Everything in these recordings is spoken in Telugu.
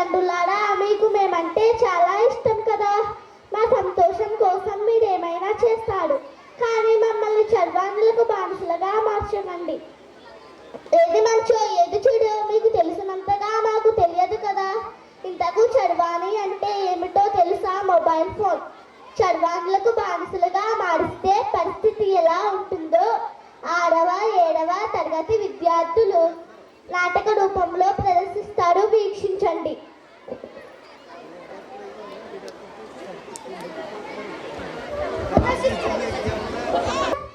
తల్లిదండ్రులారా, మీకు మేమంటే చాలా ఇష్టం కదా. మా సంతోషం కోసం మీరేమైనా చేస్తారు, కానీ మమ్మల్ని చర్వాణులకు బానిసలుగా మార్చకండి. ఏది మంచో ఏది చెడో మీకు తెలిసినంతగా మాకు తెలియదు కదా. ఇంతకు చర్వాణి అంటే ఏమిటో తెలుసా? Mobile phone. చర్వాణులకు బానిసలుగా మారిస్తే పరిస్థితి ఎలా ఉంటుందో 6వ 7వ తరగతి విద్యార్థులు నాటక రూపంలో ప్రదర్శిస్తారు, వీక్షించండి.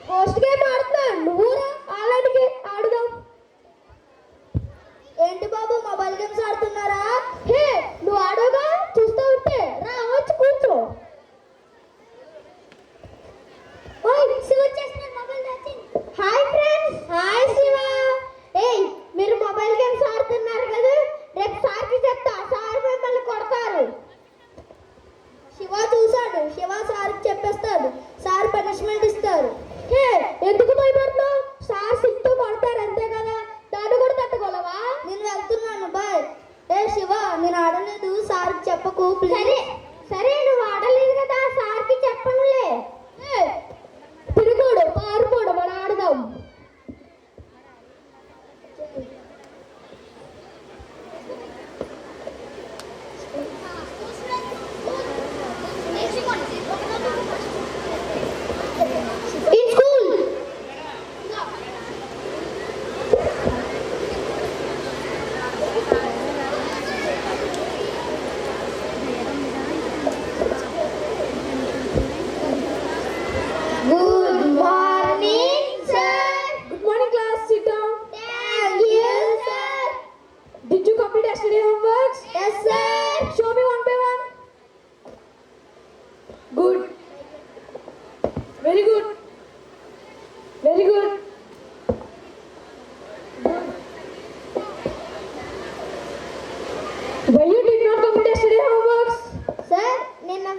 పోస్ట్ గేమ్ ఆడుతున్నాను, నువ్వు అలాంటి ఆడుదాం. ఏంటి బాబు, మొబైల్ గేమ్స్ ఆడుతున్నారా? హే, నువ్వు ఆడోగా చూస్తూ ఉంటే రా, వచ్చి కూర్చో. Hi friends. హాయ్ శివ. ఏయ్, మీరు మొబైల్ గేమ్స్ ఆడుతున్నారు కదా, రేపు సార్కి చెప్తా, సార్ మిమ్మల్ని కొడతారు. శివ చూశాడు, శివ సార్కి చెప్పేస్తాడు, సార్ పనిష్మెంట్ ఇస్తారు. హే, ఎందుకు భయపడుతున్నావు? సార్ సిక్తో కొడతారు అంతే కదా, దాన్ని కూడా తట్టుకోలేవా? నేను వెళ్తున్నాను, బాయ్. ఏ శివ, నేను ఆడలేదు, సార్కి చెప్పకు ప్లీజ్. సరే, నువ్వు ఆడలేదు కదా, సార్కి చెప్పనులే. తిరుగుడు పారిపోడు, మనం ఆడదాం.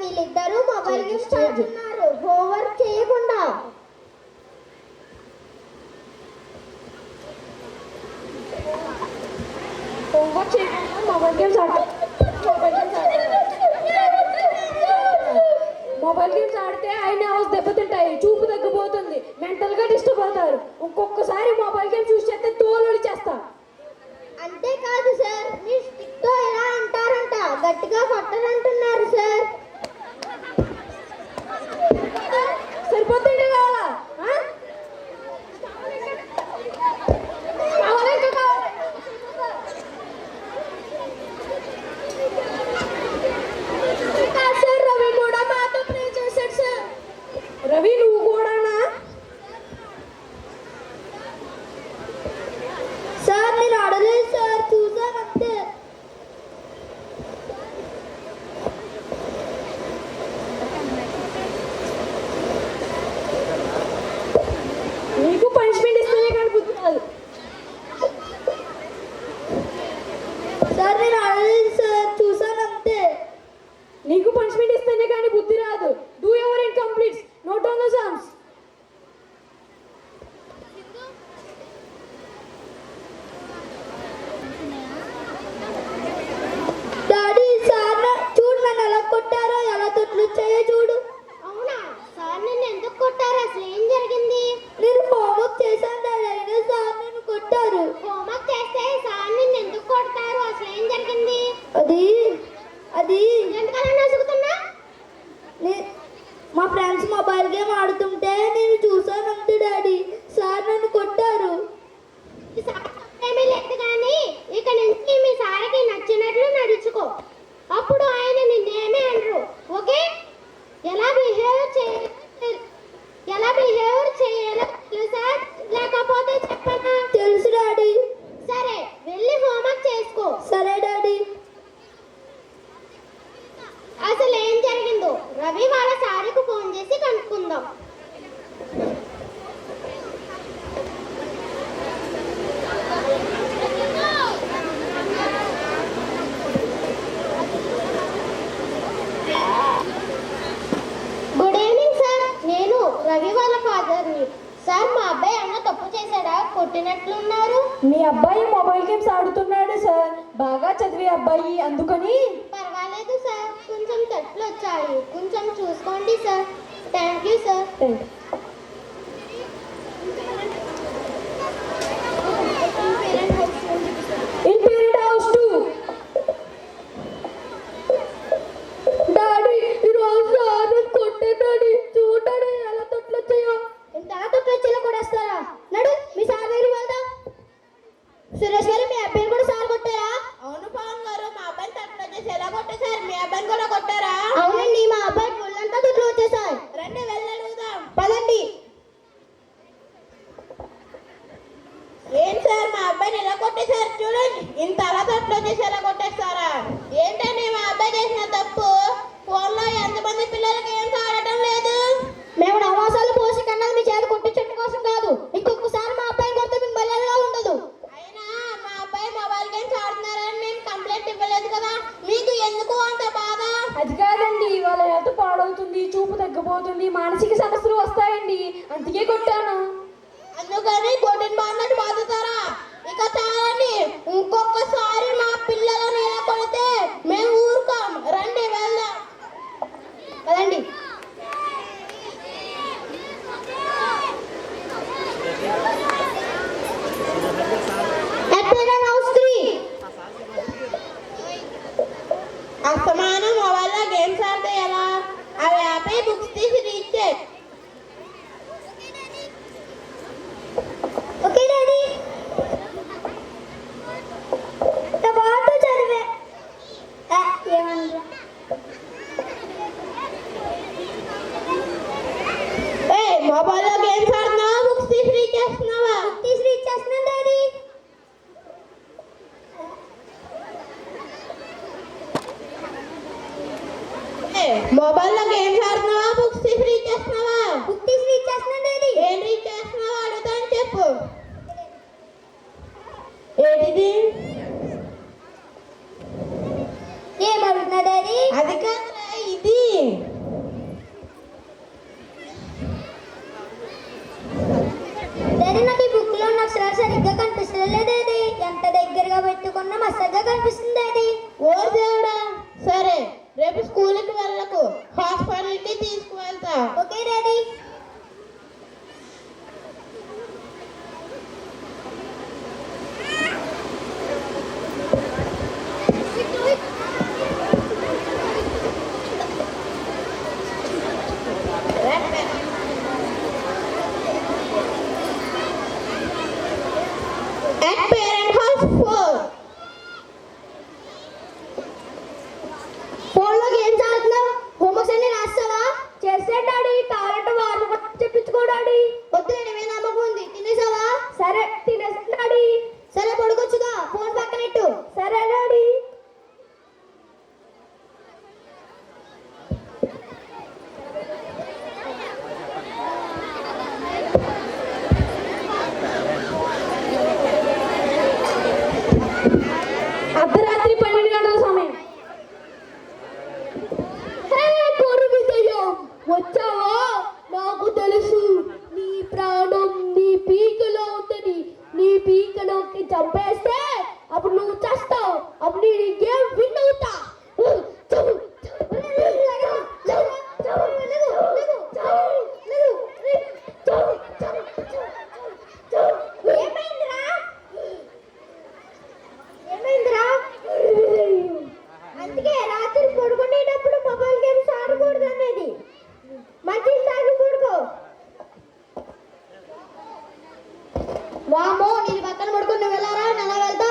వీళ్ళిద్దరూ మొబైల్ గేమ్స్ ఆడుతున్నారు హోంవర్క్ చేయకుండా. మొబైల్ గేమ్స్ ఆడితే ఐ అవర్స్ దెబ్బతింటాయి, చూపు తగ్గిపోతుంది, మెంటల్ గా డిస్టర్బ్ అవుతారు. ఇంకొకసారి మొబైల్ గేమ్ చూసి చేస్తే తోలు చేస్తా. అంతేకాదు సార్, మీ స్టిక్ తో ఎలా అంటారంట, గట్టిగా కొట్టనంటున్నారు సార్. సరిపోతుంది కావాలా? సార్, రవి కూడా మాతో ప్రే చేశాడు సార్. రవి, నువ్వు కూడానా? సార్, నేను ఆడలేదు సార్, చూసాను అంతే. నీకు పనిష్మెంట్ ఇస్తేనే కానీ బుద్ధి రాదు. సార్, నేను ఆడలేదు సార్, చూసాను అంతే. నీకు పనిష్మెంట్ ఇస్తేనే కానీ బుద్ధి రాదు. Do your incompletes, note on the sums. Daddy, sir చూడు నన్ను ఎలా కొట్టారో, ఎలా తొట్లు వచ్చాయో చూడు. అవునా సార్, నిన్ను ఎందుకు కొట్టారు? అసలు ఏం జరిగింది? నేను హోంవర్క్ చేశాను డాడీ, అయినా సార్ నన్ను కొట్టారు. హోంవర్క్ చేస్తే సార్ నిన్ను ఎందుకు కొడతారు? అసలు ఏం జరిగింది? అది ఎందుకలా నసుగుతున్నా? మా ఫ్రెండ్స్ మొబైల్ గేమ్ ఆడుతుంటే నేను చూసాను అంతే డాడీ, సార్ నన్ను కొట్టారు. ఏమీ లేదు కానీ ఇక నుంచి మీ సార్కి నచ్చినట్లు నడుచుకో, అప్పుడు ఆయన నిన్నేమీ అనరు. ఓకే? ఎలా బిహేవ్ చేయాలో తెలుసా? లేకపోతే చెప్పనా? తెలుసు డాడీ. సరే, వెళ్ళి హోంవర్క్ చేసుకో. సరే డాడీ. అసలు ఏం జరిగిందో రవి వాళ్ళ సార్కు ఫోన్ చేసి కనుక్కుందాం. గుడ్ ఈవినింగ్ సార్, నేను రవి వాళ్ళ ఫాదర్ని. సార్, మా అబ్బాయి ఏమన్నా తప్పు చేశాడా? కొట్టినట్లున్నారు. మీ అబ్బాయి మొబైల్ గేమ్స్ ఆడుతున్నాడు సార్, బాగా చదివే అబ్బాయి, అందుకని. పర్వాలేదు సార్, కొంచెం తట్లు వచ్చాయి, కొంచెం చూసుకోండి sir. Thank you sir. Thank in parent house to. Daddy ఈరోజు ఆరు కొట్టే డాడీ, చూడండి ఎలా తొట్లు వచ్చాయో. ఇంత తట్లు వచ్చేలా కూడా వస్తారా? నడు మీ సార్ దగ్గరికి వెళ్దాం. సురేష్ గారు, మీ అబ్బాయిని కూడా సార్ కొట్టారా? అవును పవన్ గారు, మా అబ్బాయిని తట్లు వచ్చేసి ఎలా కొట్టేశారు? మీ అబ్బాయిని కూడా కొట్టారా? అవునండి, మా అబ్బాయి ఒళ్ళంతా తట్లు వచ్చేసాయి. రండి వెళ్ళి అడుగుదాం. పదండి. ఏం సార్, మా అబ్బాయిని ఎలా కొట్టేశారు? చూడండి, ఇంత అలా తట్లు వచ్చేసి ఎలా కొట్టేస్తారా? ఏంటండి మా అబ్బాయి చేసిన తప్పు? ఫోన్లో ఎంతమంది పిల్లలకి ఏం ఆడటం లేదు? మేము నవాసాలు పోసి కన్నది మీ చేత కొట్టించడం కోసం కాదు. ఇంకొకసారి మా అబ్బాయి కొడితే మీకు మర్యాదగా ఉండదు. అయినా మా అబ్బాయి మొబైల్ గేమ్స్ ఆడుతున్నారని మేము కంప్లైంట్ ఇవ్వలేదు కదా, మీకు ఎందుకు అంత బాధ? అది కాదండి, వాళ్ళ హెల్త్ పాడవుతుంది, చూపు తగ్గిపోతుంది, మానసిక సమస్యలు వస్తాయండి, అందుకే కొట్టాను. అందుకని కొట్టిన బాగున్నట్టు బాధతారా? ఇక చాలండి, ఇంకొకసారి మా పిల్లలను ఇలా కొడితే మేము ఊరుకోం. రండి వెళ్దాం. పదండి. అస్తమానం మొబైల్లో గేమ్స్ ఆడితే ఎలా? అవి ఆపై బుక్స్ తీసి రీడ్ చేయి. Okay daddy. టమాటో చదివే. ఏమన్నా మొబైల్లో గేమ్స్ ఆడుతున్నావా, బుక్స్ తీసి రీడ్ చేస్తున్నావా? తీసి రీడ్ చేస్తున్నాను డాడీ. మొబైల్లో గేమ్స్ ఆడుతున్నావా, బుక్స్ తీసి రీడ్ చేస్తున్నావా? బుక్ తీసి రీడ్ చేస్తున్నాను డాడీ. ఏం రీడ్ చేస్తున్నావా అడుగుతాను, చెప్పు. ఏంటిది? ఏమడుగుతున్నా డాడీ? అది కాదురా, ఇది. డాడీ, నాకు ఈ బుక్ లో ఉన్న అక్షరాలు సరిగ్గా కనిపిస్తలేదు డాడీ. ఎంత దగ్గరగా పెట్టుకున్నా మస్తగా కనిపిస్తుంది డాడీ. ఓ దేవుడా. సరే, రేపు స్కూల్కి వెళ్ళకు, హాస్పిటల్కి తీసుకువెళ్తా. Okay daddy. At parent house 4. ఫోన్లో గేమ్స్ ఆడుతున్నావు, హోంవర్క్స్ అన్ని రాస్తావా? చేస్తాను డాడీ. కావాలంటే వాళ్ళు చెప్పించుకో డాడీ. వద్దు, నేనే నమ్మకం ఉంది. తినేసావా? సరే తినేస్తాను డాడీ. సరే పడుకోవచ్చుగా, ఫోన్ పక్కనెట్టు. సరే డాడీ. అర్ధరాత్రి 12 గంటల సమయం. వచ్చావా? నాకు తెలుసు నీ ప్రాణం నీ పీకలో ఉందని. నీ పీకలోకి చంపేస్తే అప్పుడు నువ్వు చేస్తావు, అప్పుడు నీ గేమ్ విన్ అవుతా. ఏమైందిరా? అందుకే రాత్రి పడుకునేటప్పుడు మొబైల్ గేమ్స్ ఆడకూడదు అనేది. మంచి తాగి పడుకో. వామో, నేను పక్కన పడుకుని వెళ్ళారా? నెల వెళ్తా.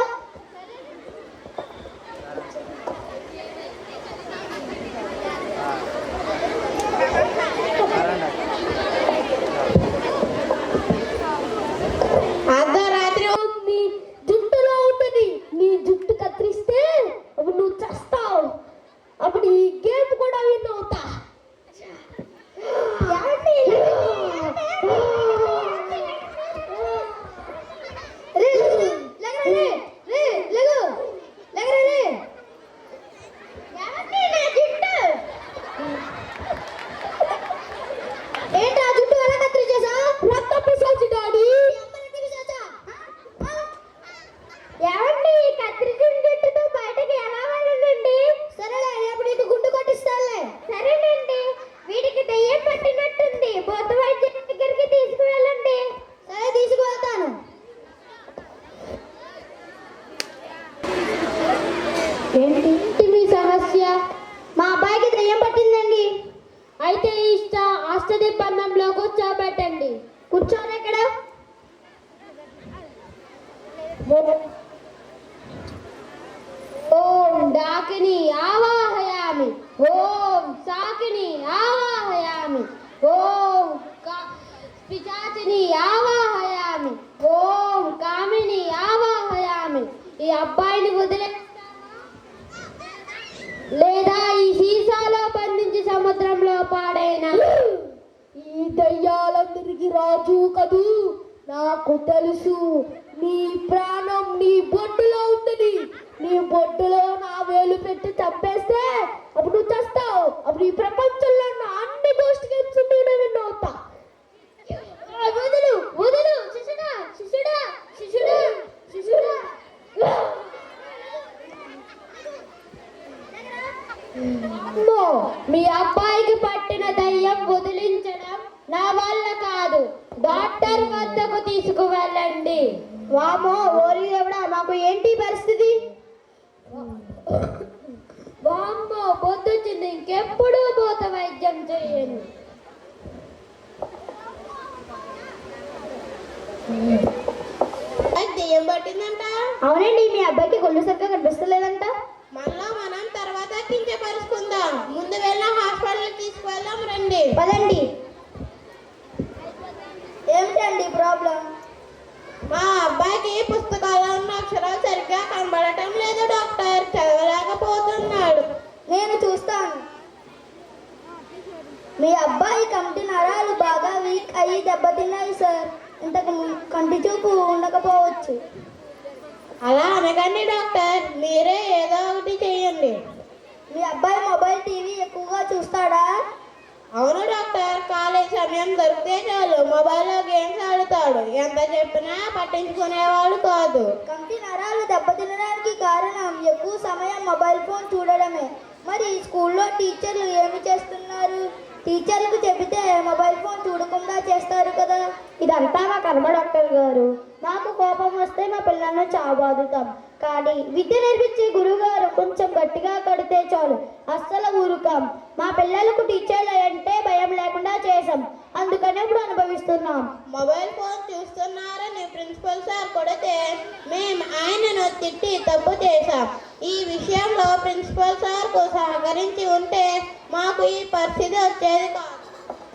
ఏంటి మీ సమస్య? మా అబ్బాయికి దయ్యం పట్టిందండి. అయితే అష్టదిబ్బన్నంలో కూర్చోబెట్టండి. కూర్చోరు ఎక్కడ? ఓం డాకిని ఆవాహయామి, ఓం సాకిని ఆవాహయామి, ఓం పిశాచిని ఆవాహయామి, ఓం కామిని ఆవాహయామి. ఈ అబ్బాయిని వదిలేస్తావా లేదా ఈ సీసాలో బంధించి సముద్రంలో పాడైనా? ఈ దయ్యాలందరికీ రాజు కదూ, నాకు తెలుసు. నీ ప్రాణం నీ బొడ్డులో ఉందని. నీ బొడ్డులో నా వేలు పెట్టి చంపేస్తే అప్పుడు నువ్వు చస్తావు. అప్పుడు ఈ ప్రపంచంలో ఉన్న అన్ని గోష్ఠి గేమ్స్ నేను విన్నవుతా. వదులు వదులు, శిశుడా శిశుడా శిశుడా శిశుడా. అమ్మో, మీ అబ్బాయికి పట్టిన దయ్యం వదిలించడం నా వల్ల కాదు. డాక్టర్ వద్దకు తీసుకువెళ్ళండి. వామో ఓరి దేవుడా, మాకు ఏంటి పరిస్థితి? వామ్మో, పొద్దుచ్చింది. ఇంకెప్పుడు భూత వైద్యం చేయను. దెయ్యం పట్టిందంట. అవునండి, మీ అబ్బాయికి కొళ్ళు సరిగ్గా కనిపిస్తలేదంట. మళ్ళా మనం తర్వాత కించపరుచుకుందాం. ముందు వెళ్ళి హాస్పిటల్ తీసుకువెళ్దాం రండి. పదండి. ఏమిటండి ప్రాబ్లం? మా అబ్బాయికి పుస్తకాల్లో ఉన్న అక్షరాలు సరిగ్గా కనబడటం లేదు డాక్టర్. చదవలేకపోతున్నాడు. నేను చూస్తాను. మీ అబ్బాయి కంటి నరాలు బాగా వీక్ అయ్యి దెబ్బతిన్నాయి సార్. ఇంతకు కంటి చూపు ఉండకపోవచ్చు. అలా అనకండి డాక్టర్, మీరే ఏదో ఒకటి చేయండి. మీ అబ్బాయి మొబైల్ టీవీ ఎక్కువగా చూస్తాడా? అవును డాక్టర్, ఖాళీ సమయం దొరికితే చాలు మొబైల్లో గేమ్స్ ఆడుతాడు. ఎంత చెప్పినా పట్టించుకునేవాడు కాదు. కంటి నరాలు దెబ్బతినడానికి కారణం ఎక్కువ సమయం మొబైల్ ఫోన్ చూడడమే. మరి స్కూల్లో టీచర్లు ఏమి చేస్తున్నారు? టీచర్లకు చెబితే మొబైల్ ఫోన్ చూడకుండా చేస్తారు కదా. ఇదంతా మా కర్మ డాక్టర్ గారు. మాకు కోపం వస్తే మా పిల్లలను చాబాదుతాం. కానీ విద్య నేర్పించే గురువు గారు కొంచెం గట్టిగా కడితే చాలు అస్సలు ఊరుకాం. మా పిల్లలకు టీచర్లు అంటే భయం లేకుండా చేసాం. అందుకనే ఇప్పుడు అనుభవిస్తున్నాం. మొబైల్ ఫోన్ చూస్తున్నారని ప్రిన్సిపల్ సార్ కొడితే మేము ఆయనను తిట్టి తప్పు చేశాం. ఈ విషయంలో ప్రిన్సిపల్ సార్కు సహకరించి ఉంటే మాకు ఈ పరిస్థితి వచ్చేది కాదు.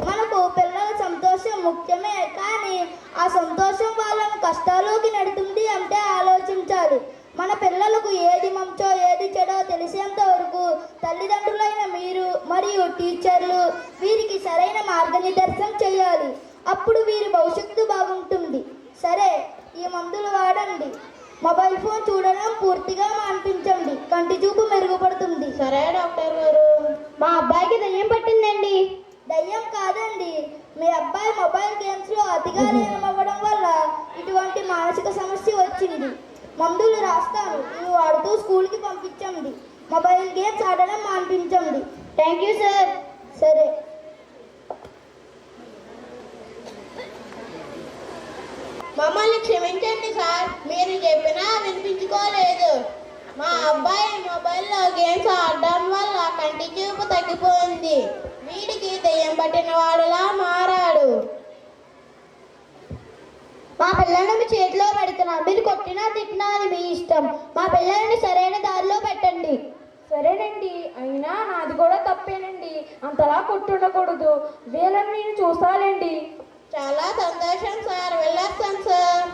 మనకు పిల్లల సంతోషం ముఖ్యమే, కానీ ఆ సంతోషం వాళ్ళను కష్టాల్లోకి నెడుతుంది అంటే ఆలోచించాలి. మన పిల్లలకు ఏది మంచో ఏది చెడో తెలిసేంత వరకు తల్లిదండ్రులైన మీరు మరియు టీచర్లు వీరికి సరైన మార్గనిర్దేశం చేయాలి. అప్పుడు వీరి భవిష్యత్తు బాగుంటుంది. సరే, ఈ మందులు వాడండి. మొబైల్ ఫోన్ చూడడం పూర్తిగా మాన్పించండి. కంటి చూపు మెరుగుపడుతుంది. సరే డాక్టర్ గారు. మా అబ్బాయికి దయ్యం పట్టిందండి. దయ్యం కాదండి, మీ అబ్బాయి మొబైల్ గేమ్స్లో అతిగా లీనమవ్వడం వల్ల ఇటువంటి మానసిక సమస్య వచ్చింది. మందులు రాస్తాను, ఇవి వాడుతూ స్కూల్కి పంపించండి. మొబైల్ గేమ్స్ ఆడడం మాన్పించండి. Thank you sir. సరే. మమ్మల్ని క్షమించండి సార్, మీరు చెప్పినా వినిపించుకోలేదు. మా అబ్బాయి మొబైల్లో గేమ్స్ ఆడడం వల్ల కంటి చూపు తగ్గిపోయింది. వీడికి దెయ్యం పట్టిన వాడులా మారాడు. మా పిల్లల్ని మీ చేతిలో పెడుతున్నా. మీరు కొట్టినా తిట్టినా అది మీ ఇష్టం. మా పిల్లల్ని సరైన దారిలో పెట్టండి. సరేనండి, అయినా నాది కూడా తప్పేనండి. అంతలా కొట్టుండకూడదు. వీళ్ళని నేను చూస్తానండి. చాలా సంతోషం సార్, వెళ్ళొస్తాం సార్.